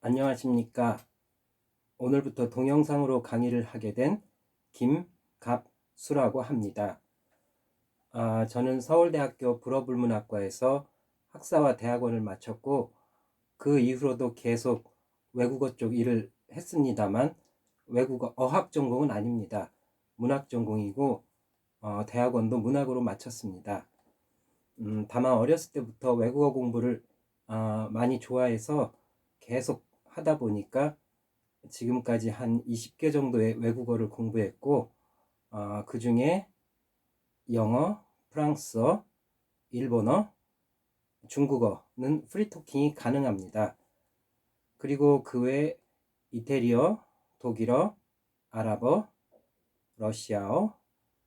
안녕하십니까. 오늘부터 동영상으로 강의를 하게 된 김갑수라고 합니다. 저는 서울대학교 불어불문학과에서 학사와 대학원을 마쳤고 그 이후로도 계속 외국어 쪽 일을 했습니다만 외국어 어학 전공은 아닙니다. 문학 전공이고 대학원도 문학으로 마쳤습니다. 다만 어렸을 때부터 외국어 공부를 많이 좋아해서 계속 하다 보니까 지금까지 한 20개 정도의 외국어를 공부했고 그 중에 영어, 프랑스어, 일본어, 중국어는 프리토킹이 가능합니다. 그리고 그 외 이태리어, 독일어, 아랍어, 러시아어,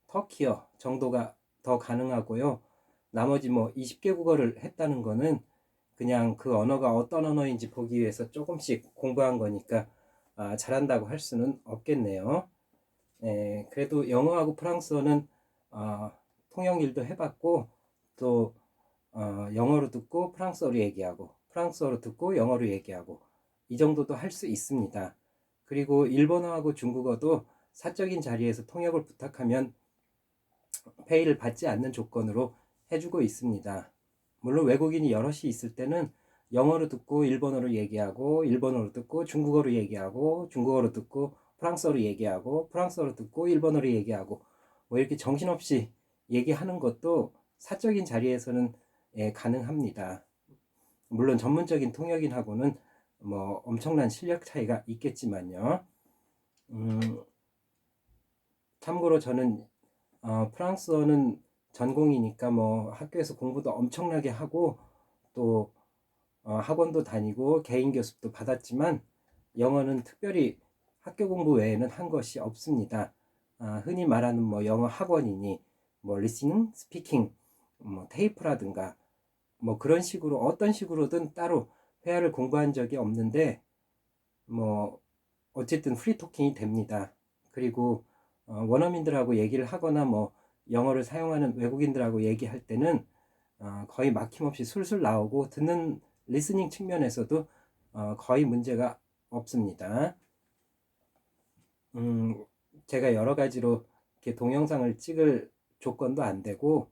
터키어 정도가 더 가능하고요. 나머지 뭐 20개 국어를 했다는 거는 그냥 그 언어가 어떤 언어인지 보기 위해서 조금씩 공부한 거니까 잘한다고 할 수는 없겠네요. 그래도 영어하고 프랑스어는 통역 일도 해봤고 또 영어로 듣고 프랑스어로 얘기하고 프랑스어로 듣고 영어로 얘기하고 이 정도도 할 수 있습니다. 그리고 일본어하고 중국어도 사적인 자리에서 통역을 부탁하면 페이를 받지 않는 조건으로 해주고 있습니다. 물론 외국인이 여럿이 있을 때는 영어로 듣고 일본어로 얘기하고 일본어로 듣고 중국어로 얘기하고 중국어로 듣고 프랑스어로 얘기하고 프랑스어로 듣고 일본어로 얘기하고 뭐 이렇게 정신없이 얘기하는 것도 사적인 자리에서는 가능합니다. 물론 전문적인 통역인하고는 뭐 엄청난 실력 차이가 있겠지만요. 참고로 저는 프랑스어는 전공이니까 뭐 학교에서 공부도 엄청나게 하고 또 학원도 다니고 개인 교습도 받았지만 영어는 특별히 학교 공부 외에는 한 것이 없습니다. 흔히 말하는 뭐 영어 학원이니 뭐 리스닝, 스피킹, 뭐 테이프라든가 뭐 그런 식으로 어떤 식으로든 따로 회화를 공부한 적이 없는데 뭐 어쨌든 프리토킹이 됩니다. 그리고 원어민들하고 얘기를 하거나 뭐 영어를 사용하는 외국인들하고 얘기할 때는 거의 막힘없이 술술 나오고 듣는 리스닝 측면에서도 거의 문제가 없습니다. 제가 여러 가지로 이렇게 동영상을 찍을 조건도 안 되고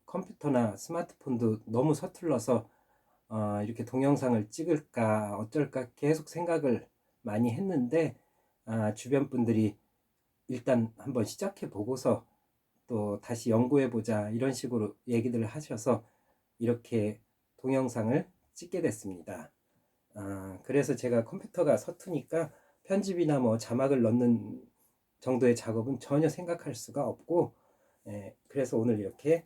컴퓨터나 스마트폰도 너무 서툴러서 이렇게 동영상을 찍을까 어쩔까 계속 생각을 많이 했는데 주변 분들이 일단 한번 시작해 보고서 또 다시 연구해 보자 이런 식으로 얘기들을 하셔서 이렇게 동영상을 찍게 됐습니다. 그래서 제가 컴퓨터가 서투니까 편집이나 뭐 자막을 넣는 정도의 작업은 전혀 생각할 수가 없고 그래서 오늘 이렇게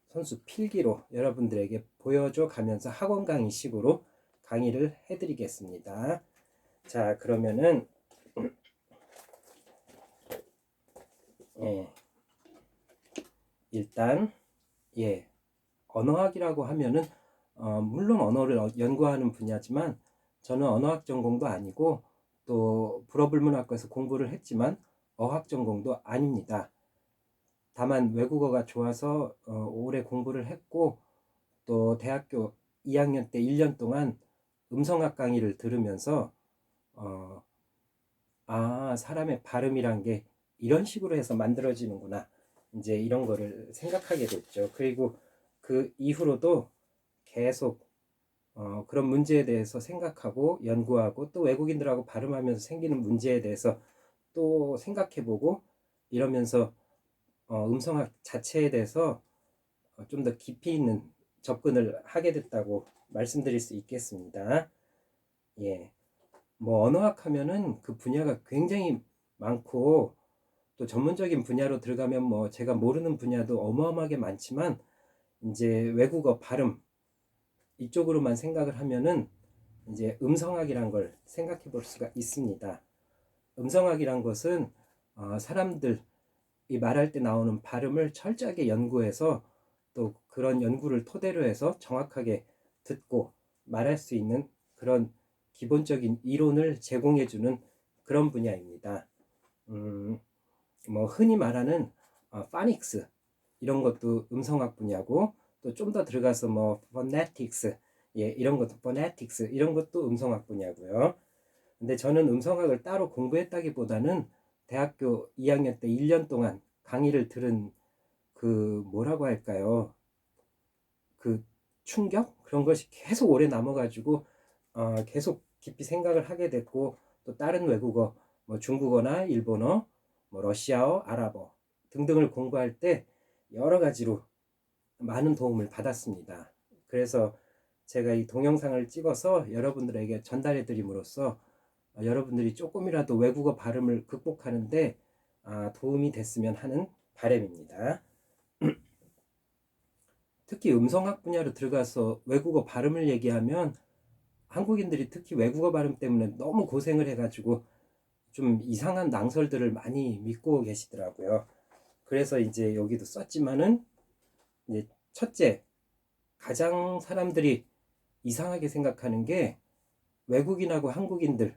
선수 필기로 여러분들에게 보여줘 가면서 학원 강의식으로 강의를 해드리겠습니다. 자, 그러면은 일단 언어학이라고 하면은 물론 언어를 연구하는 분야지만 저는 언어학 전공도 아니고 또 불어불문학과에서 공부를 했지만 어학 전공도 아닙니다. 다만 외국어가 좋아서 오래 공부를 했고 또 대학교 2학년 때 1년 동안 음성학 강의를 들으면서 사람의 발음이란 게 이런 식으로 해서 만들어지는구나 이제 이런 거를 생각하게 됐죠. 그리고 그 이후로도 계속 그런 문제에 대해서 생각하고 연구하고 또 외국인들하고 발음하면서 생기는 문제에 대해서 또 생각해보고 이러면서 음성학 자체에 대해서 좀 더 깊이 있는 접근을 하게 됐다고 말씀드릴 수 있겠습니다. 뭐 언어학 하면은 그 분야가 굉장히 많고 또 전문적인 분야로 들어가면 뭐 제가 모르는 분야도 어마어마하게 많지만 이제 외국어 발음 이쪽으로만 생각을 하면은 이제 음성학이란 걸 생각해 볼 수가 있습니다. 음성학이란 것은 사람들이 말할 때 나오는 발음을 철저하게 연구해서 또 그런 연구를 토대로 해서 정확하게 듣고 말할 수 있는 그런 기본적인 이론을 제공해 주는 그런 분야입니다. 뭐 흔히 말하는 파닉스 이런 것도 음성학 분야고 또 좀 더 들어가서 뭐 phonetics 이런 것도 phonetics 이런 것도 음성학 분야고요. 근데 저는 음성학을 따로 공부했다기보다는 대학교 2학년 때 1년 동안 강의를 들은 그 뭐라고 할까요? 그 충격? 그런 것이 계속 오래 남아가지고 계속 깊이 생각을 하게 됐고, 또 다른 외국어, 뭐 중국어나 일본어, 뭐 러시아어, 아랍어 등등을 공부할 때 여러 가지로 많은 도움을 받았습니다. 그래서 제가 이 동영상을 찍어서 여러분들에게 전달해 드림으로써 여러분들이 조금이라도 외국어 발음을 극복하는데 도움이 됐으면 하는 바람입니다. 특히 음성학 분야로 들어가서 외국어 발음을 얘기하면 한국인들이 특히 외국어 발음 때문에 너무 고생을 해가지고 좀 이상한 낭설들을 많이 믿고 계시더라고요. 그래서 이제 여기도 썼지만은, 이제 첫째, 가장 사람들이 이상하게 생각하는 게, 외국인하고 한국인들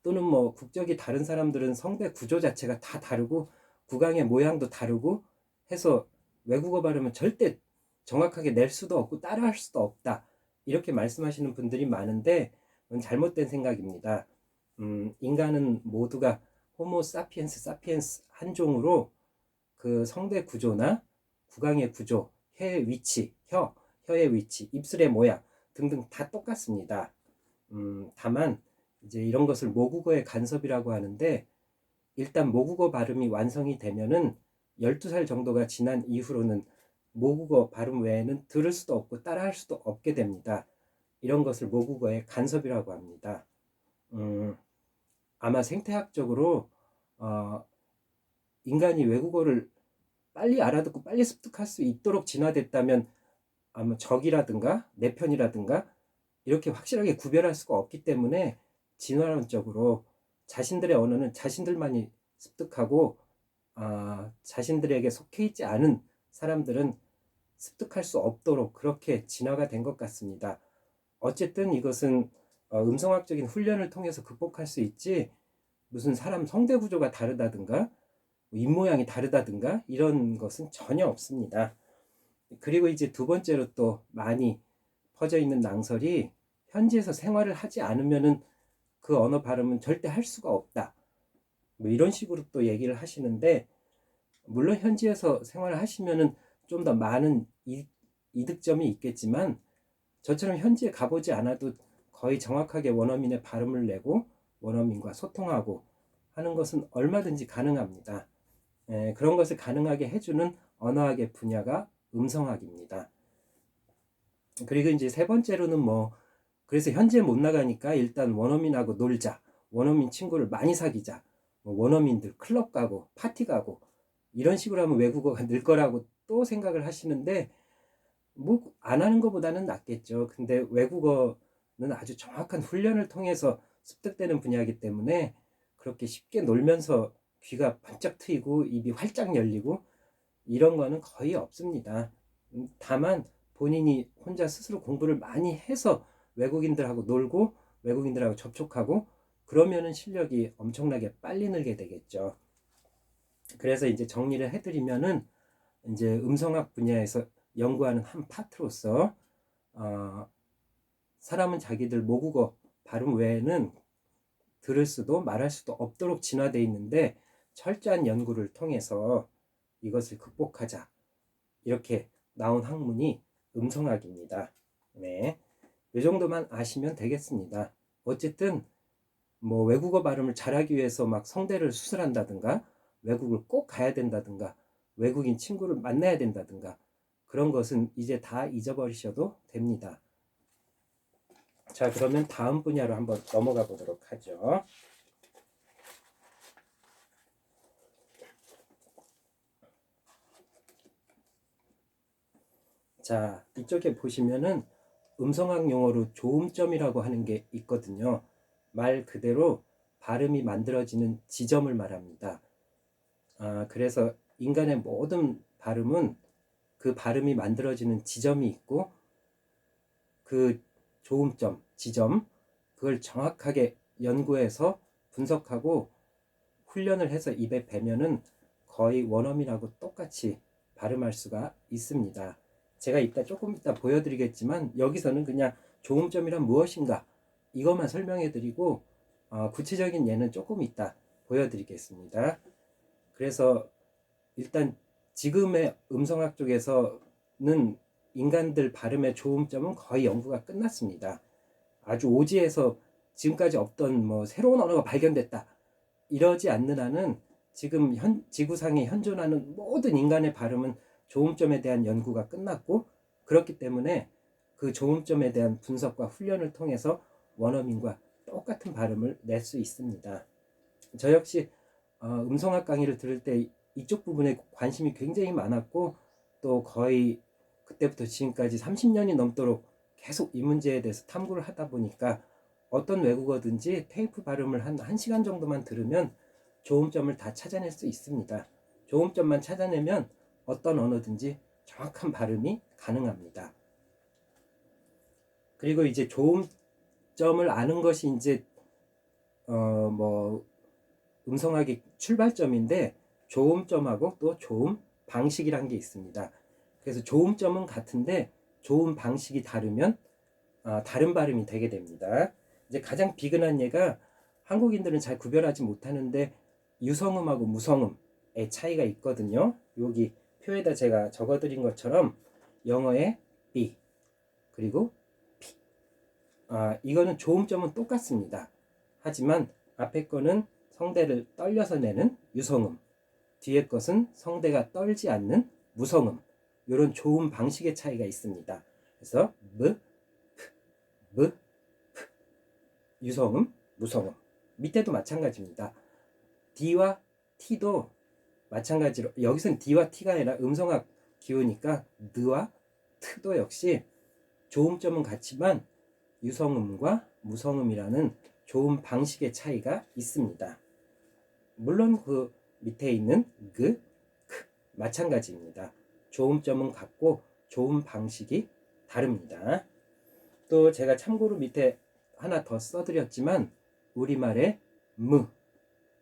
또는 뭐 국적이 다른 사람들은 성대 구조 자체가 다 다르고 구강의 모양도 다르고 해서 외국어 발음은 절대 정확하게 낼 수도 없고 따라할 수도 없다, 이렇게 말씀하시는 분들이 많은데, 그건 잘못된 생각입니다. 인간은 모두가 호모 사피엔스 사피엔스 한 종으로 그 성대 구조나 구강의 구조, 혀의 위치, 혀의 위치, 입술의 모양 등등 다 똑같습니다. 다만 이제 이런 것을 모국어의 간섭이라고 하는데, 일단 모국어 발음이 완성이 되면은 12살 정도가 지난 이후로는 모국어 발음 외에는 들을 수도 없고 따라할 수도 없게 됩니다. 이런 것을 모국어의 간섭이라고 합니다. 아마 생태학적으로 어, 인간이 외국어를 빨리 알아듣고 빨리 습득할 수 있도록 진화됐다면 아마 적이라든가 내 편이라든가 이렇게 확실하게 구별할 수가 없기 때문에, 진화론적으로 자신들의 언어는 자신들만이 습득하고 자신들에게 속해 있지 않은 사람들은 습득할 수 없도록 그렇게 진화가 된 것 같습니다. 어쨌든 이것은 음성학적인 훈련을 통해서 극복할 수 있지, 무슨 사람 성대 구조가 다르다든가 입모양이 다르다든가 이런 것은 전혀 없습니다. 그리고 이제 두 번째로 또 많이 퍼져 있는 낭설이, 현지에서 생활을 하지 않으면은 그 언어 발음은 절대 할 수가 없다, 뭐 이런 식으로 또 얘기를 하시는데, 물론 현지에서 생활을 하시면은 좀 더 많은 이득점이 있겠지만, 저처럼 현지에 가보지 않아도 거의 정확하게 원어민의 발음을 내고 원어민과 소통하고 하는 것은 얼마든지 가능합니다. 그런 것을 가능하게 해주는 언어학의 분야가 음성학입니다. 그리고 이제 세 번째로는 뭐, 그래서 현지에 못 나가니까 일단 원어민하고 놀자, 원어민 친구를 많이 사귀자, 뭐 원어민들 클럽 가고 파티 가고 이런 식으로 하면 외국어가 늘 거라고 또 생각을 하시는데, 뭐 안 하는 것보다는 낫겠죠. 근데 외국어는 아주 정확한 훈련을 통해서 습득되는 분야이기 때문에 그렇게 쉽게 놀면서 귀가 번쩍 트이고 입이 활짝 열리고 이런 거는 거의 없습니다. 다만 본인이 혼자 스스로 공부를 많이 해서 외국인들하고 놀고 외국인들하고 접촉하고 그러면은 실력이 엄청나게 빨리 늘게 되겠죠. 그래서 이제 정리를 해드리면은, 이제 음성학 분야에서 연구하는 한 파트로서 사람은 자기들 모국어 발음 외에는 들을 수도 말할 수도 없도록 진화되어 있는데, 철저한 연구를 통해서 이것을 극복하자, 이렇게 나온 학문이 음성학입니다. 네, 이 정도만 아시면 되겠습니다. 어쨌든 뭐 외국어 발음을 잘하기 위해서 막 성대를 수술한다든가 외국을 꼭 가야 된다든가 외국인 친구를 만나야 된다든가 그런 것은 이제 다 잊어버리셔도 됩니다. 자, 그러면 다음 분야로 한번 넘어가 보도록 하죠. 자, 이쪽에 보시면은 음성학 용어로 조음점이라고 하는 게 있거든요. 말 그대로 발음이 만들어지는 지점을 말합니다. 그래서 인간의 모든 발음은 그 발음이 만들어지는 지점이 있고, 그 조음점, 지점, 그걸 정확하게 연구해서 분석하고 훈련을 해서 입에 배면은 거의 원어민하고 똑같이 발음할 수가 있습니다. 제가 조금 이따 보여드리겠지만, 여기서는 그냥 조음점이란 무엇인가 이것만 설명해 드리고, 구체적인 예는 조금 이따 보여드리겠습니다. 그래서 일단 지금의 음성학 쪽에서는 인간들 발음의 좋음점은 거의 연구가 끝났습니다. 아주 오지에서 지금까지 없던 뭐 새로운 언어가 발견됐다 이러지 않는 한은 지금 지구상에 현존하는 모든 인간의 발음은 좋음점에 대한 연구가 끝났고, 그렇기 때문에 그 좋음점에 대한 분석과 훈련을 통해서 원어민과 똑같은 발음을 낼 수 있습니다. 저 역시 음성학 강의를 들을 때 이쪽 부분에 관심이 굉장히 많았고, 또 거의 그때부터 지금까지 30년이 넘도록 계속 이 문제에 대해서 탐구를 하다 보니까 어떤 외국어든지 테이프 발음을 한 1시간 정도만 들으면 좋음점을 다 찾아낼 수 있습니다. 좋음점만 찾아내면 어떤 언어든지 정확한 발음이 가능합니다. 그리고 이제 좋음점을 아는 것이 이제 음성학의 출발점인데, 좋음점하고 또 좋음 방식이란 게 있습니다. 그래서 좋음점은 같은데 좋음 방식이 다르면 다른 발음이 되게 됩니다. 이제 가장 비근한 예가 한국인들은 잘 구별하지 못하는데 유성음하고 무성음의 차이가 있거든요. 여기 표에다 제가 적어드린 것처럼 영어의 B 그리고 P, 이거는 좋음점은 똑같습니다. 하지만 앞에 거는 성대를 떨려서 내는 유성음, 뒤에 것은 성대가 떨지 않는 무성음, 이런 좋음 방식의 차이가 있습니다. 그래서 M, P, M, 유성음, 무성음. 밑에도 마찬가지입니다. D와 T도 마찬가지로, 여기서는 D와 T가 아니라 음성학 기호니까 D와 T도 역시 좋음점은 같지만 유성음과 무성음이라는 좋음 방식의 차이가 있습니다. 물론 그 밑에 있는 그, 크 마찬가지입니다. 좋음점은 같고 좋음 방식이 다릅니다. 또 제가 참고로 밑에 하나 더 써드렸지만 우리말의 무,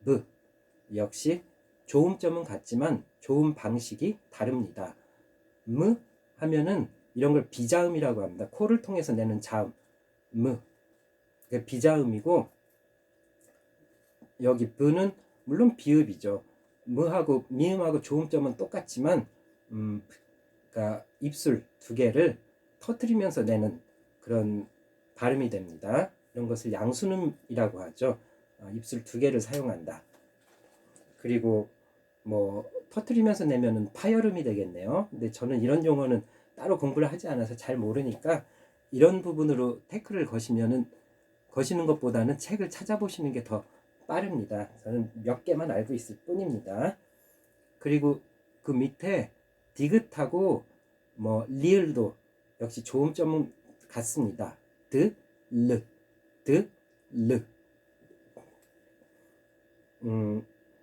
브 역시 좋음점은 같지만 좋음 방식이 다릅니다. 무 하면은 이런 걸 비자음이라고 합니다. 코를 통해서 내는 자음, 무 비자음이고, 여기 브는 물론 비읍이죠. 무하고 미음하고 좋음점은 똑같지만 그러니까 입술 두 개를 터트리면서 내는 그런 발음이 됩니다. 이런 것을 양순음이라고 하죠. 입술 두 개를 사용한다. 그리고 뭐 터트리면서 내면은 파열음이 되겠네요. 근데 저는 이런 용어는 따로 공부를 하지 않아서 잘 모르니까 이런 부분으로 태클을 거시는 것보다는 책을 찾아보시는 게 더 빠릅니다. 저는 몇 개만 알고 있을 뿐입니다. 그리고 그 밑에 디귿하고 뭐 리을도 역시 좋음점은 같습니다. 드, 르, 드, 르.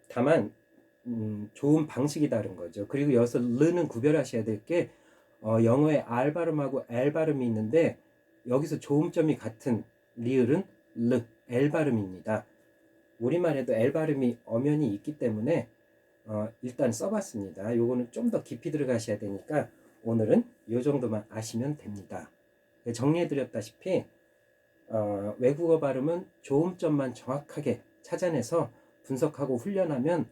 다만 좋은 방식이 다른 거죠. 그리고 여기서 르는 구별하셔야 될 게 영어의 R 발음하고 L 발음이 있는데, 여기서 좋음점이 같은 리을은 르, L 발음입니다. 우리말에도 L 발음이 엄연히 있기 때문에 일단 써봤습니다. 요거는 좀 더 깊이 들어가셔야 되니까 오늘은 요 정도만 아시면 됩니다. 정리해드렸다시피 외국어 발음은 좋음점만 정확하게 찾아내서 분석하고 훈련하면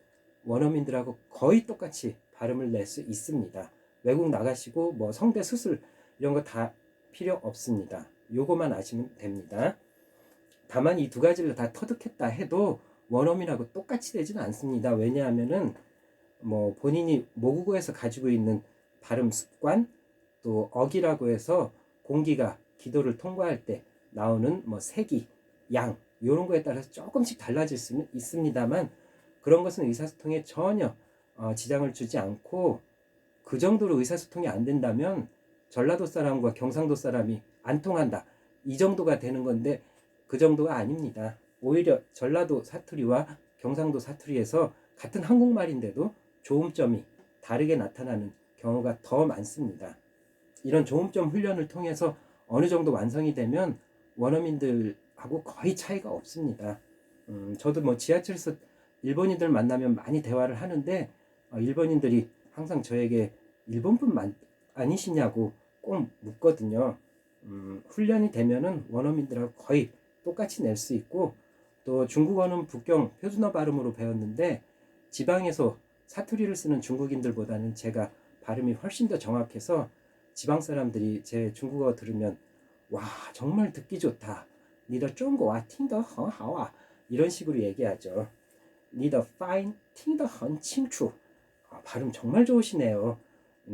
원어민들하고 거의 똑같이 발음을 낼 수 있습니다. 외국 나가시고 뭐 성대 수술 이런 거 다 필요 없습니다. 요거만 아시면 됩니다. 다만 이 두 가지를 다 터득했다 해도 원어민하고 똑같이 되지는 않습니다. 왜냐하면은 뭐 본인이 모국어에서 가지고 있는 발음 습관, 또 어기라고 해서 공기가 기도를 통과할 때 나오는 뭐 색이, 양 이런 거에 따라서 조금씩 달라질 수는 있습니다만, 그런 것은 의사소통에 전혀 지장을 주지 않고, 그 정도로 의사소통이 안 된다면 전라도 사람과 경상도 사람이 안 통한다 이 정도가 되는 건데, 그 정도가 아닙니다. 오히려 전라도 사투리와 경상도 사투리에서 같은 한국말인데도 좋음점이 다르게 나타나는 경우가 더 많습니다. 이런 좋음점 훈련을 통해서 어느 정도 완성이 되면 원어민들하고 거의 차이가 없습니다. 저도 뭐 지하철에서 일본인들 만나면 많이 대화를 하는데 일본인들이 항상 저에게 일본분 아니시냐고 꼭 묻거든요. 훈련이 되면은 원어민들하고 거의 똑같이 낼 수 있고, 또 또 중국어는 북경 표준어 발음으로 배웠는데 지방에서 사투리를 쓰는 중국인들보다는 제가 발음이 훨씬 더 정확해서 지방 사람들이 제 중국어 들으면 와 정말 듣기 좋다. 니더 중국어听得很好啊 이런 식으로 얘기하죠. 니더 파인听得很清楚. 발음 정말 좋으시네요.